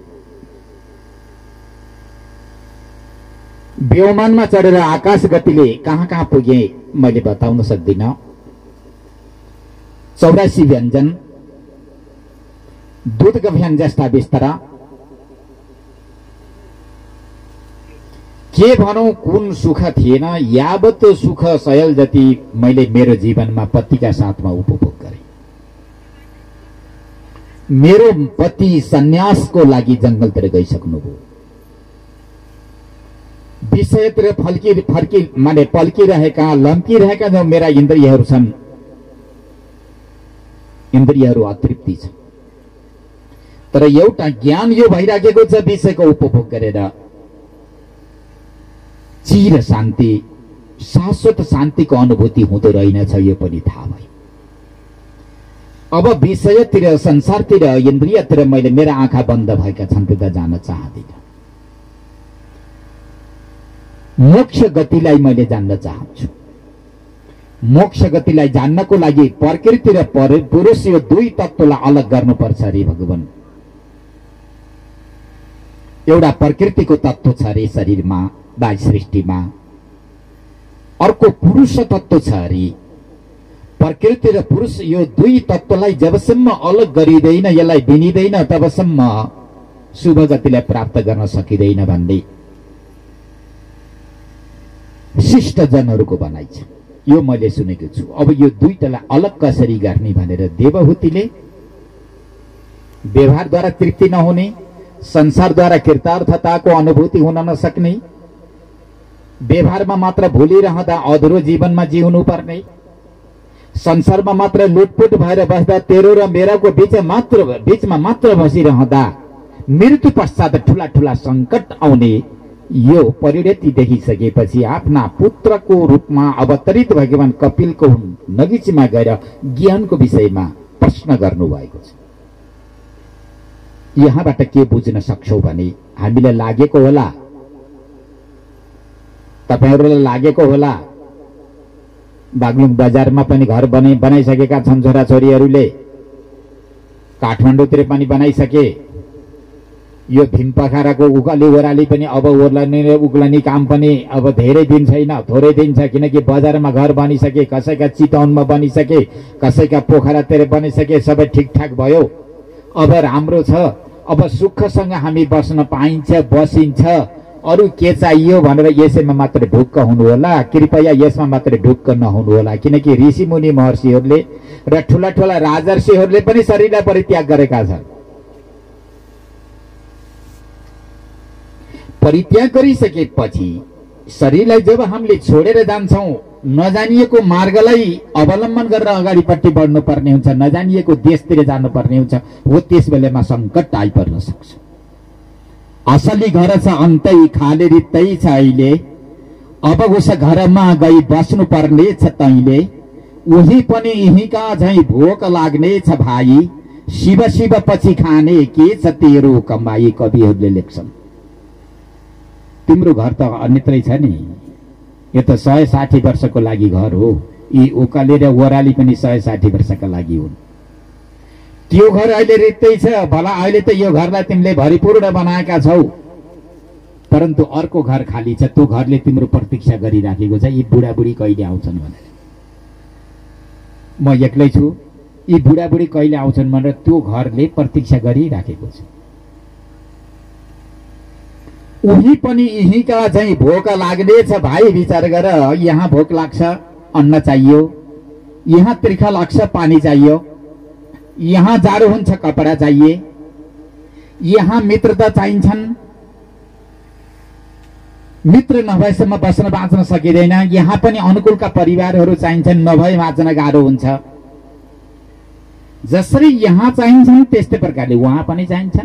व्योमानमा चढेर आकाश गतिले कहाँ कहाँ पुगे मैले बताउन सक्दिनँ। 84 व्यञ्जन, दूध गभ्यान जस्ता बिस्तरा, के भनौं कुन सुख थिएन। यावत सुख सयल जति मैले मेरो जीवनमा पतिका साथमा उपभोग गरेँ। मेरो पति सन्यासको लागि जंगलतिर गइसक्नुभयो। विषयतिर पल्किरहेका लम्किरहेका जो मेरा इन्द्रियहरू छन्, इन्द्रियहरू अतृप्ति छ। तर एउटा ज्ञान यो भइराखेको छ, विषयको उपभोग गरेर चिर शान्ति शाश्वत शान्तिको अनुभूति हुँदो रहेनछ, यो पनि थाहा भयो। अब विषयतिर संसारतिर इन्द्रियतिर मैले मेरा आँखा बन्द भएका छन्, त्यता जान चाहदिन। मोक्ष गतिलाई मैले जान्न चाहन्छु। मोक्ष गतिलाई जान्नको लागि प्रकृति र पुरुष यो दुई तत्त्वलाई अलग गर्नुपर्छ रे भगवान। एउटा प्रकृतिको तत्त्व छ रे शरीरमा वा सृष्टिमा, अर्को पुरुष तत्त्व छ रे। प्रकृति र पुरुष यो दुई तत्त्वलाई जबसम्म अलग गरिँदैन, यसलाई बिनिँदैन, तबसम्म शुभ गतिलाई प्राप्त गर्न सकिँदैन भन्ने शिष्ट जनहरूको भनाइ छ। यो मैले सुनेको छु। अब यो दुईटालाई अलग कसरी गर्ने भनेर देवहूतिले व्यवहारद्वारा तृप्ति नहुने, संसारद्वारा कृतार्थताको अनुभूति हुन नसक्ने, व्यवहारमा मात्र भुलिरहँदा अधुरो जीवनमा जिउनु पर्ने, संसारमा मात्र लुटपुट भएर बस्दा तेरो र मेराको बीचमा मात्र बसिरहँदा मृत्यु पश्चात ठूला ठूला संकट आउने यो परिणति देखिसकेपछि आफ्ना पुत्रको रूपमा अवतरित भगवान कपिलको नगिचीमा गएर ज्ञानको विषयमा प्रश्न गर्नुभएको छ। यहाँबाट के बुझ्न सक्छौ भने हामीलाई लागेको होला, तपाईहरुलाई लागेको होला, बागलुङ बजारमा पनि घर बनाइसकेका छन् छोराछोरीहरूले, काठमाडौँतिर पनि बनाइसके। यो भीमपखाराको उकाली ओराली पनि अब उक्लने काम पनि अब धेरै दिन छैन, थोरै दिन छ, किनकि बजारमा घर बनिसके, कसैका चितवनमा बनिसके, कसैका पोखरातिर बनिसके, सबै ठिकठाक भयो। अब राम्रो छ, अब सुखसँग हामी बस्न पाइन्छ, बसिन्छ। अरु के चाहियो भनेर यसैमा मात्र ढुक्क हुनु होला, कृपया यसमा मात्र ढुक्क नहुनु होला। किनकि ऋषि मुनि महर्षिहरूले र ठूला ठूला राजर्षिहरूले पनि शरीरलाई परित्याग गरेका छन्। परित्याग गरिसकेपछि शरीरलाई जब हामीले छोडेर जान्छौँ, नजानिएको मार्गलाई अवलम्बन गरेर अगाडिपट्टि बढ्नु पर्ने हुन्छ, नजानिएको देशतिर जानुपर्ने हुन्छ, हो त्यस बेलामा सङ्कट आइपर्न सक्छ। असली घर छ अन्तै खाले रित्तै छ अहिले, अब उस घरमा गई बस्नु पर्ने छ तैले, उही पनि यहीँका झैँ भोक लाग्ने छ भाइ, शिव शिव पछि खाने के छ तेरो कमाई। कविहरूले लेख्छन्। तिम्रो घर त अन्यत्रै छ नि, यो त 160 वर्षको लागि घर हो। यी ओकाले र ओराली पनि 160 वर्षका लागि हुन्। त्यो घर अहिले रित्तै छ। भला अहिले त यो घरलाई तिमीले भरिपूर्ण बनाएका छौ, परन्तु अर्को घर खाली छ। त्यो घरले तिम्रो प्रतीक्षा गरिराखेको छ, यी बुढाबुढी कहिले आउँछन् भनेर। म एक्लै छु, यी बुढाबुढी कहिले आउँछन् भनेर त्यो घरले प्रतीक्षा गरिराखेको छ। उही पनि यहीँका चाहिँ भोक लाग्ने छ भाइ, विचार गर। यहाँ भोक लाग्छ, अन्न चाहियो, यहाँ त्रिखा लाग्छ, पानी चाहियो, यहाँ जाडो हुन्छ, कपडा चाहिए, यहाँ मित्रता चाहिन्छन्, मित्र नभएसम्म बस्न बाँच्न सकिँदैन। यहाँ पनि अनुकूलका परिवारहरू चाहिन्छन्, नभए बाँच्न गाह्रो हुन्छ। जसरी यहाँ चाहिन्छन् त्यस्तै प्रकारले वहाँ पनि चाहिन्छ,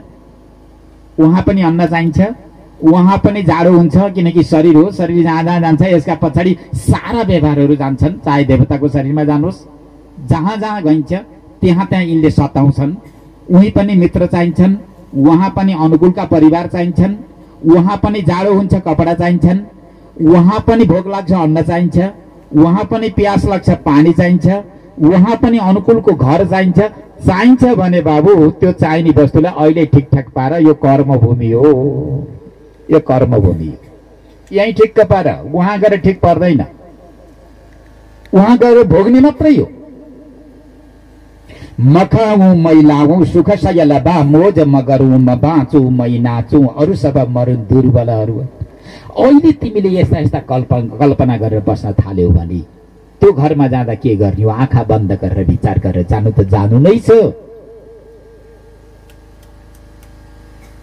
वहाँ पनि अन्न चाहिन्छ, वहाँ पनि जाडो हुन्छ, किनकि शरीर हो। शरीर जहाँ जहाँ जान्छ यसका पछाडि सारा व्यवहारहरू जान्छन्। चाहे देवताको शरीरमा जानुहोस्, जहाँ जहाँ गइन्छ त्यहाँ त्यहाँ यिनले सताउँछन्। उही पनि मित्र चाहिन्छन्, वहाँ पनि अनुकूलका परिवार चाहिन्छन्, वहाँ पनि जाडो हुन्छ, कपडा चाहिन्छन्, वहाँ पनि भोक लाग्छ, अन्न चाहिन्छ, वहाँ पनि प्यास लाग्छ, पानी चाहिन्छ, वहाँ पनि अनुकूलको घर चाहिन्छ। चाहिन्छ भने बाबु त्यो चाहिने वस्तुलाई अहिले ठिकठाक पार। यो कर्मभूमि हो, यो कर्मभूमि। यहीँ ठिक्क पार, वहाँ गएर ठिक पर्दैन। वहाँ गएर भोग्ने मात्रै हो। म खाऊँ मै लाऊँ सुख सयल बा मोज म गरौँ म बाँचौँ मै नाचौँ अरू सब मरुन् दुर्बलहरू। अहिले तिमीले यस्ता यस्ता कल्पना गरेर बस्न थाल्यौ भने त्यो घरमा जाँदा के गर्ने हो? आँखा बन्द गरेर विचार गरेर जानु त जानु नै छ।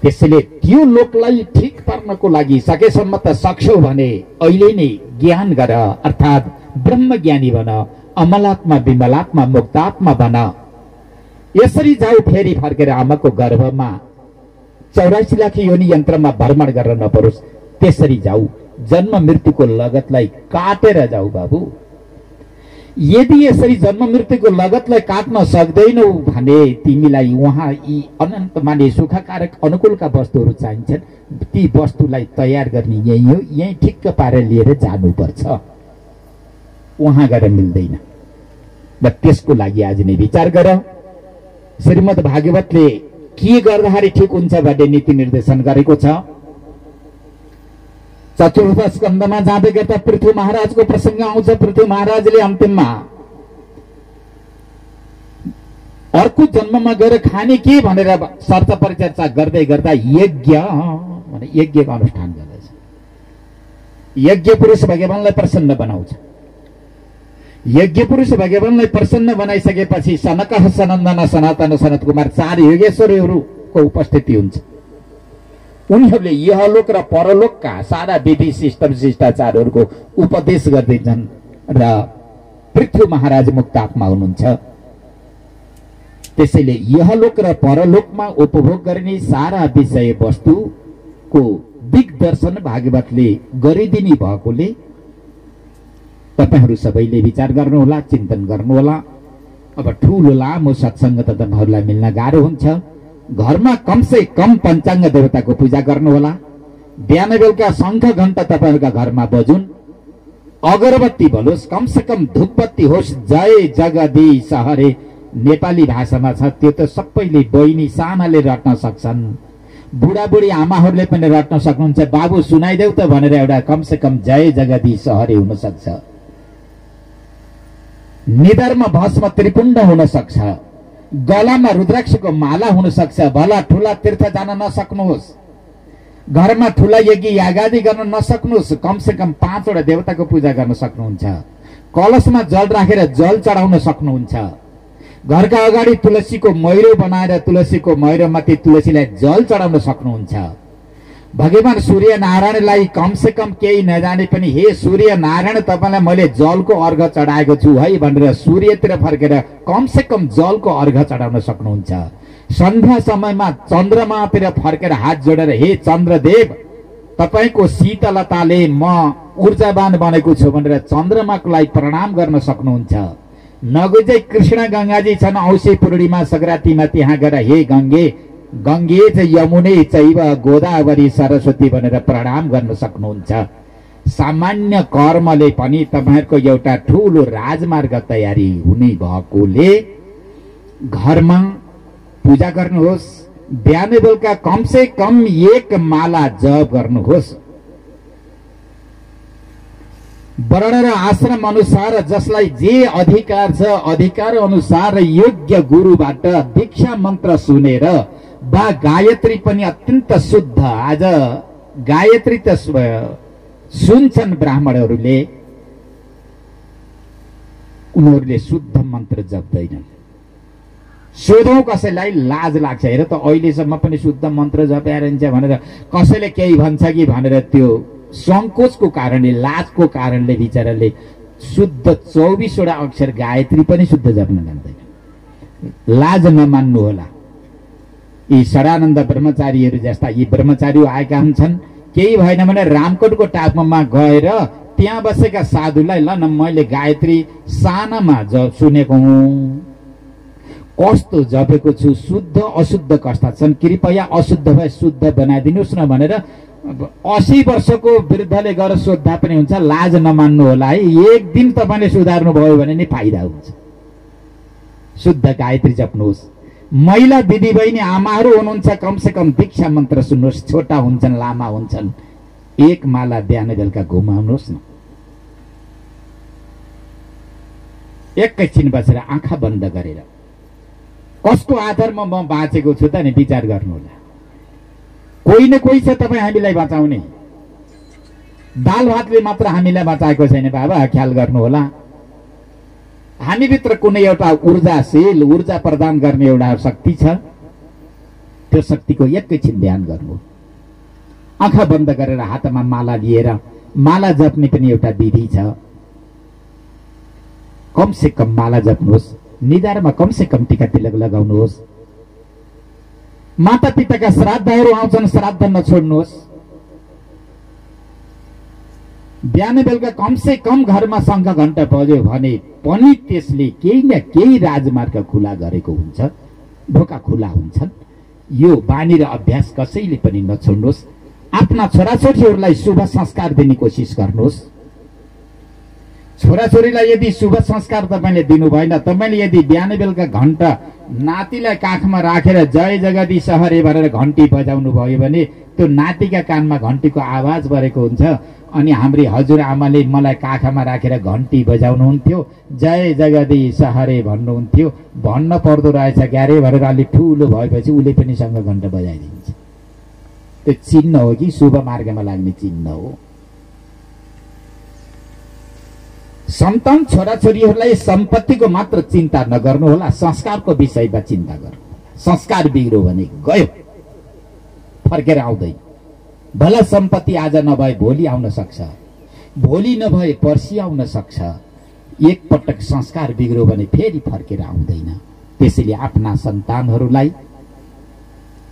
त्यसैले त्यो लोकलाई ठिक पार्नको लागि सकेसम्म त सक्छौ भने अहिले नै ज्ञान गर, अर्थात् ब्रह्मज्ञानी बन, अमलात्मा विमलात्मा मुक्तात्मा बन। यसरी जाऊ फेरि फर्केर आमाको गर्भमा 84 लाख योनि यन्त्रमा भ्रमण गर्न नपरोस्। त्यसरी जाऊ, जन्म मृत्युको लगतलाई काटेर जाऊ बाबु। यदि यसरी जन्म मृत्युको लगतलाई काट्न सक्दैनौ भने तिमीलाई वहाँ यी अनन्त माने सुखकारक अनुकूलका वस्तुहरू चाहिन्छन्। ती वस्तुलाई तयार गर्ने यही हो, यही ठिक्क पारेर लिएर जानुपर्छ, वहाँ गएर मिल्दैन। र त्यसको लागि आज नै विचार गर। श्रीमद् भागवतले के गर्दाखेरि ठिक हुन्छ भन्ने नीति निर्देशन गरेको छ। चतुर्थ स्कन्धमा जाँदै गर्दा पृथ्वी महाराजको प्रसङ्ग आउँछ। पृथ्वी महाराजले अन्तिममा अर्को जन्ममा गएर खाने के भनेर शर्त परिचर्चा गर्दै गर्दा यज्ञको अनुष्ठान गर्दछ। यज्ञ पुरुष भगवानलाई प्रसन्न बनाउँछ। यज्ञ पुरुष भगवानलाई प्रसन्न बनाइसकेपछि सनक सनन्दन सनातन सनत कुमार 4 योगेश्वरहरूको उपस्थिति हुन्छ। उनीहरूले यहलोक र परलोकका सारा विधि सिस्टम शिष्टाचारहरूको उपदेश गर्दैछन् र पृथ्वी महाराज मुक्तात्मा हुनुहुन्छ। त्यसैले यहलोक र परलोकमा उपभोग गर्ने सारा विषय वस्तुको दिग्दर्शन भागवतले गरिदिने भएकोले तपाईहरू सबैले विचार गर्नुहोला, चिन्तन गर्नुहोला। अब ठुलो लामो सत्सङ्ग त तपाईँहरूलाई मिल्न गाह्रो हुन्छ। घरमा कमसे कम पञ्चाङ्ग देवताको पूजा गर्नुहोला। बिहान बेलुका शङ्ख घण्टा तपाईँहरूका घरमा बजुन्। अगरबत्ती भलोस्, कमसे कम धूपबत्ती होस्। जय जगदीश हरे नेपाली भाषामा छ, त्यो त सबैले बहिनी सानाले रट्न सक्छन्, बुढाबुढी आमाहरूले पनि रट्न सक्नुहुन्छ। बाबु सुनाइदेऊ त भनेर एउटा कमसे कम जय जगदीश हरे हुन सक्छ। निधारमा भस्म त्रिपुण्ड हुन सक्छ। गलामा रुद्राक्षको माला हुन सक्छ। भला ठुला तीर्थ जान नसक्नुहोस्, घरमा ठुला यज्ञ यागादि गर्न नसक्नुहोस्, कमसे कम 5 वटा देवताको पूजा गर्न सक्नुहुन्छ। कलशमा जल राखेर जल चढाउन सक्नुहुन्छ। घरका अगाडि तुलसीको मैरो बनाएर तुलसीको मैरोमाथि तुलसीलाई जल चढाउन सक्नुहुन्छ। भगवान सूर्य नारायणलाई कमसे कम केही नजाने पनि हे सूर्य नारायण तपाईँलाई मैले जलको अर्घ चढाएको छु है भनेर सूर्यतिर फर्केर कमसे कम जलको अर्घ चढाउन सक्नुहुन्छ। सन्ध्या समयमा चन्द्रमातिर फर्केर हात जोडेर हे चन्द्रदेव तपाईँको शीतलताले म ऊर्जावान बनेको छु भनेर चन्द्रमाको लागि प्रणाम गर्न सक्नुहुन्छ। नगुजै कृष्ण गङ्गाजी छन् औँसी पूर्णिमा सग्रातीमा, त्यहाँ गएर हे गङ्गे गङ्गे च यमुने चैव गोदावरी सरस्वती भनेर प्रणाम गर्न सक्नुहुन्छ। सामान्य कर्मले पनि तपाईहरुको एउटा ठूलो राजमार्ग तयारी हुने भएकोले घरमा पूजा गर्नुहोस्। बिहान बेलुका कमसे कम 1 माला जप गर्नुहोस्। वर्ण र आश्रम अनुसार जसलाई जे अधिकार छ अधिकार अनुसार योग्य गुरुबाट दीक्षा मन्त्र सुनेर बा गायत्री पनि अत्यन्त शुद्ध, आज गायत्री त सुन्छन् ब्राह्मणहरूले, उनीहरूले शुद्ध मन्त्र जप्दैनन्। सोधौं कसैलाई लाज लाग्छ, हेर त अहिलेसम्म पनि शुद्ध मन्त्र जपेर हुन्छ भनेर कसैले केही भन्छ कि भनेर त्यो संकोचको कारणले लाजको कारणले बिचाराले शुद्ध 24 वटा अक्षर गायत्री पनि शुद्ध जप्न जान्दैन। लाज नमान्नु होला। यी षडानन्द ब्रह्मचारीहरू जस्ता यी ब्रह्मचारी आएका हुन्छन्, केही भएन भने रामकोटको टापुमा गएर त्यहाँ बसेका साधुलाई ल न मैले गायत्री सानामा सुनेको हुँ, कस्तो जपेको छु, शुद्ध अशुद्ध कस्ता छन्, कृपया अशुद्ध भए शुद्ध बनाइदिनुहोस् न भनेर 80 वर्षको वृद्धले गएर सोद्धा पनि हुन्छ। लाज नमान्नु होला है। एक दिन तपाईले सुधार्नु भयो भने नि फाइदा हुन्छ। शुद्ध गायत्री जप्नुहोस्। महिला दिदी बहिनी आमाहरू हुनुहुन्छ, कमसे कम दीक्षा मन्त्र सुन्नुहोस्। छोटा हुन्छन् लामा हुन्छन्, 1 माला बिहान बेलुका घुमाउनुहोस् न। एकैछिन बसेर आँखा बन्द गरेर कसको आधारमा म बाँचेको छु त नि विचार गर्नु होला। कोही न कोही छ तपाईँ हामीलाई बचाउने। दाल भातले मात्र हामीलाई बचाएको छैन बाबा, ख्याल गर्नु होला। हामीभित्र कुनै एउटा ऊर्जाशील ऊर्जा प्रदान गर्ने एउटा शक्ति छ, त्यो शक्तिको एकैछिन ध्यान गर्नु। आँखा बन्द गरेर हातमा माला लिएर माला जप्ने पनि एउटा विधि छ। कमसे कम माला जप्नुहोस्। निधारमा कमसे कम टीका तिलक लगाउनुहोस्। माता पिताका श्राद्धहरू आउँछन्, श्राद्ध नछोड्नुहोस्। बिहान बेलुका कमसे कम घरमा शङ्ख घण्टा बज्यो भने पनि त्यसले केही न केही राजमार्ग खुला गरेको हुन्छ, ढोका खुला हुन्छन्। यो बानी र अभ्यास कसैले पनि नछोड्नुहोस्। आफ्ना छोराछोरीहरूलाई शुभ संस्कार दिने कोसिस गर्नुहोस्। छोराछोरीलाई यदि शुभ संस्कार तपाईले दिनु भएन, तपाईले यदि बिहान बेलुका घण्टा नातिलाई काखमा राखेर जय जगदीश हरे भनेर घण्टी बजाउनु भयो भने त्यो नातिका कानमा घण्टीको आवाज बरेको हुन्छ। अनि हाम्री हजुरआमाले मलाई काखमा राखेर घण्टी बजाउनुहुन्थ्यो, जय जगदीश हरे भन्नुहुन्थ्यो। भन्न पर्दो रहेछ क्यारे भनेर अलि ठुलो भएपछि उसले पनि सँग घण्टा बजाइदिन्छ। त्यो चिन्ह हो कि शुभ मार्गमा लाग्ने चिन्ह हो। सन्तान छोराछोरीहरूलाई सम्पत्तिको मात्र चिन्ता नगर्नु होला, संस्कारको विषयमा चिन्ता गर्नु। संस्कार बिग्रो भने गयो, फर्केर आउँदैन। भला सम्पत्ति आज नभए भोलि आउन सक्छ, भोलि नभए पर्सि आउन सक्छ। एक पटक संस्कार बिग्रो भने फेरि फर्केर आउँदैन। त्यसैले आफ्ना सन्तानहरूलाई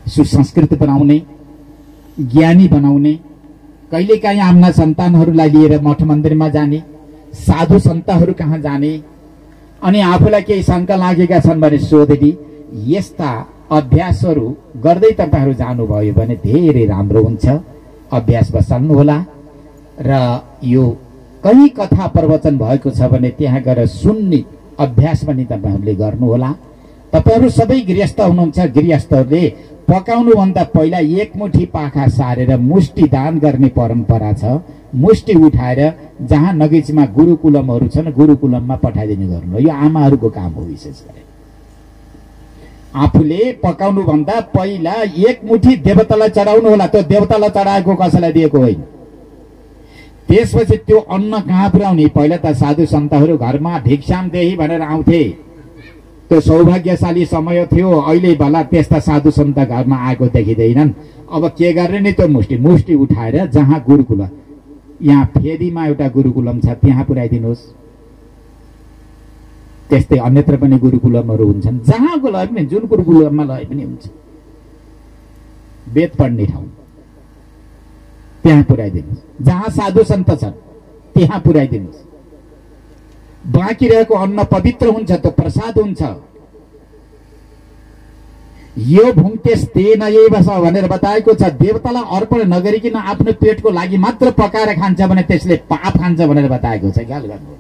सुसंस्कृत बनाउने, ज्ञानी बनाउने। कहिलेकाहीँ आफ्ना सन्तानहरूलाई लिएर मठ मन्दिरमा जाने, साधु सन्तहरू कहाँ जाने, अनि आफूलाई केही शङ्का लागेका छन् भने सोधेदी। यस्ता अभ्यासहरू गर्दै तपाईहरु जानुभयो भने धेरै राम्रो हुन्छ। अभ्यास बसाल्नु होला। र यो कही कथा प्रवचन भएको छ भने त्यहाँ गएर सुन्ने अभ्यास पनि तपाईहरुले गर्नु होला। तपाईहरु सबै गृहस्थ हुनुहुन्छ, गृहस्थहरूले पकाउनु भन्दा पहिला एक मुठी पाखा सारेर मुष्टि दान गर्ने परम्परा छ। मुष्टि उठाएर जहाँ नगीचमा गुरुकुलमहरू छन् गुरुकुलममा पठाइदिने गर्नु, यो आमाहरूको काम हो। विशेष गरी आफूले पकाउनु भन्दा पहिला एक मुठी देवतालाई चढाउनु होला। त्यो देवतालाई चढाएको कसैलाई दिएको होइन। त्यसपछि त्यो अन्न कहाँ पुर्याउने? पहिला त साधु सन्तहरू घरमा भिक्षामदेही भनेर आउँथे, त्यो सौभाग्यशाली समय थियो। अहिले भला त्यस्ता साधु सन्त घरमा आएको देखिँदैनन्। अब के गर्ने नि त्यो मुष्टि उठाएर जहाँ गुरुकुल, यहाँ फेदीमा एउटा गुरुकुलम छ त्यहाँ पुर्याइदिनुहोस्। त्यस्तै अन्यत्र पनि गुरुकुलमहरू हुन्छन्, जहाँको लय पनि, जुन गुरुकुलममा लय पनि हुन्छ, वेद पढ्ने ठाउँ त्यहाँ पुर्याइदिनुहोस्। जहाँ साधु सन्त छन् त्यहाँ पुर्याइदिनुहोस्। बाँकी रहेको अन्न पवित्र हुन्छ, त्यो प्रसाद हुन्छ। यो भुङ्क्तेस तेन एव स भनेर बताएको छ। देवतालाई अर्पण नगरिकन आफ्नो पेटको लागि मात्र पकाएर खान्छ भने त्यसले पाप खान्छ भनेर बताएको छ। ख्याल गर्नु,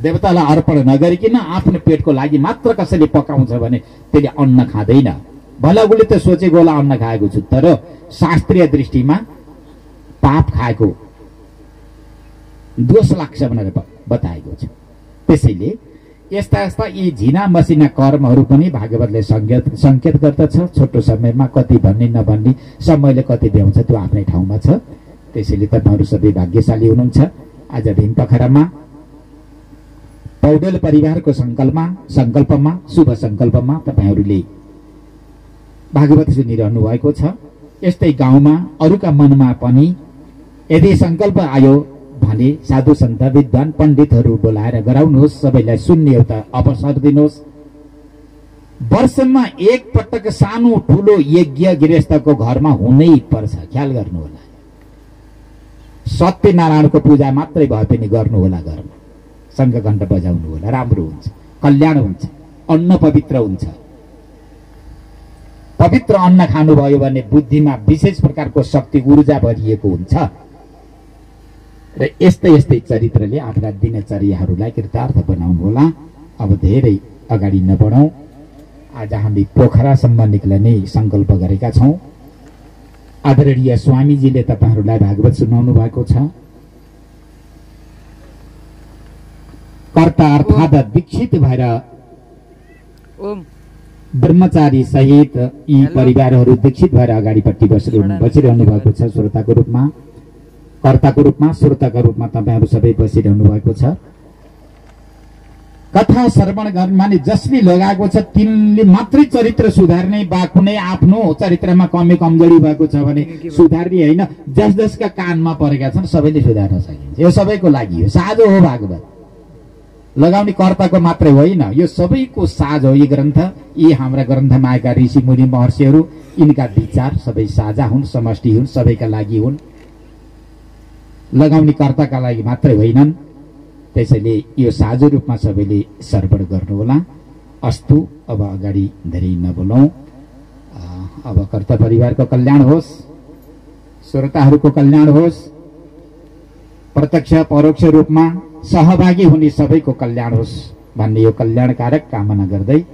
देवतालाई अर्पण नगरिकन आफ्नो पेटको लागि मात्र कसैले पकाउँछ भने त्यसले अन्न खाँदैन। भलागुले त सोचेको होला अन्न खाएको छु, तर शास्त्रीय दृष्टिमा पाप खाएको दोष लाग्छ भनेर बताएको छ। त्यसैले यस्ता यस्ता यी झिना मसिना कर्महरू पनि भागवतले संकेत गर्दछ। छोटो समयमा कति भन्ने नभन्ने, समयले कति भ्याउँछ त्यो आफ्नै ठाउँमा छ। त्यसैले तपाईँहरू सबै भाग्यशाली हुनुहुन्छ। आज भीम पोखरामा पौडेल परिवारको संकल्पमा शुभ संकल्पमा तपाईँहरूले भागवत सुनिरहनु भएको छ। यस्तै गाउँमा अरूका मनमा पनि यदि संकल्प आयो भने साधु सन्त विद्वान पण्डितहरू बोलाएर गराउनुहोस्, सबैलाई सुन्ने एउटा अवसर दिनुहोस्। वर्षमा एक पटक सानो ठुलो यज्ञ गृहस्थको घरमा हुनै पर्छ। ख्याल गर्नु होला। सत्यनारायणको पूजा मात्रै भए पनि गर्नु होला घरमा। शङ्खघण्ट बजाउनु होला, राम्रो हुन्छ, कल्याण हुन्छ, अन्न पवित्र हुन्छ। पवित्र अन्न खानुभयो भने बुद्धिमा विशेष प्रकारको शक्ति ऊर्जा भरिएको हुन्छ। र यस्तै यस्तै चरित्रले आफ्ना दिनचर्याहरूलाई कृतार्थ बनाउनु होला। अब धेरै अगाडि नबढौँ। आज हामी पोखरासम्म निक्लने संकल्प गरेका छौँ। आदरणीय स्वामीजीले तपाईँहरूलाई भागवत सुनाउनु भएको छ। कर्ता अर्थात् दीक्षित भएर ब्रह्मचारी सहित यी परिवारहरू दीक्षित भएर अगाडिपट्टि बसिरहनु भएको छ। श्रोताको रूपमा, कर्ताको रूपमा, श्रोताको रूपमा तपाईँहरू सबै बसिरहनु भएको छ। कथा श्रवण गर्न माने जसले लगाएको छ तिनले मात्रै चरित्र सुधार्ने वा कुनै आफ्नो चरित्रमा कमी कमजोरी भएको छ भने सुधार्ने होइन, जस जसका कानमा परेका छन् सबैले सुधार्न सकिन्छ। यो सबैको लागि हो, साझो हो। भागवत लगाउने कर्ताको मात्रै होइन, यो सबैको साझ हो। यी ग्रन्थ, यी हाम्रा ग्रन्थमा आएका ऋषि मुनि महर्षिहरू, यिनका विचार सबै साझा हुन्, समष्टि हुन्, सबैका लागि हुन्, लगाउने कर्ताका लागि मात्रै होइनन्। त्यसैले यो साझो रूपमा सबैले श्रवण गर्नुहोला। अस्तु, अब अगाडि धेरै नबोलौँ। अब कर्ता परिवारको कल्याण होस्, श्रोताहरूको कल्याण होस्, प्रत्यक्ष परोक्ष रूपमा सहभागी हुने सबैको कल्याण होस् भन्ने यो कल्याणकारक कामना गर्दै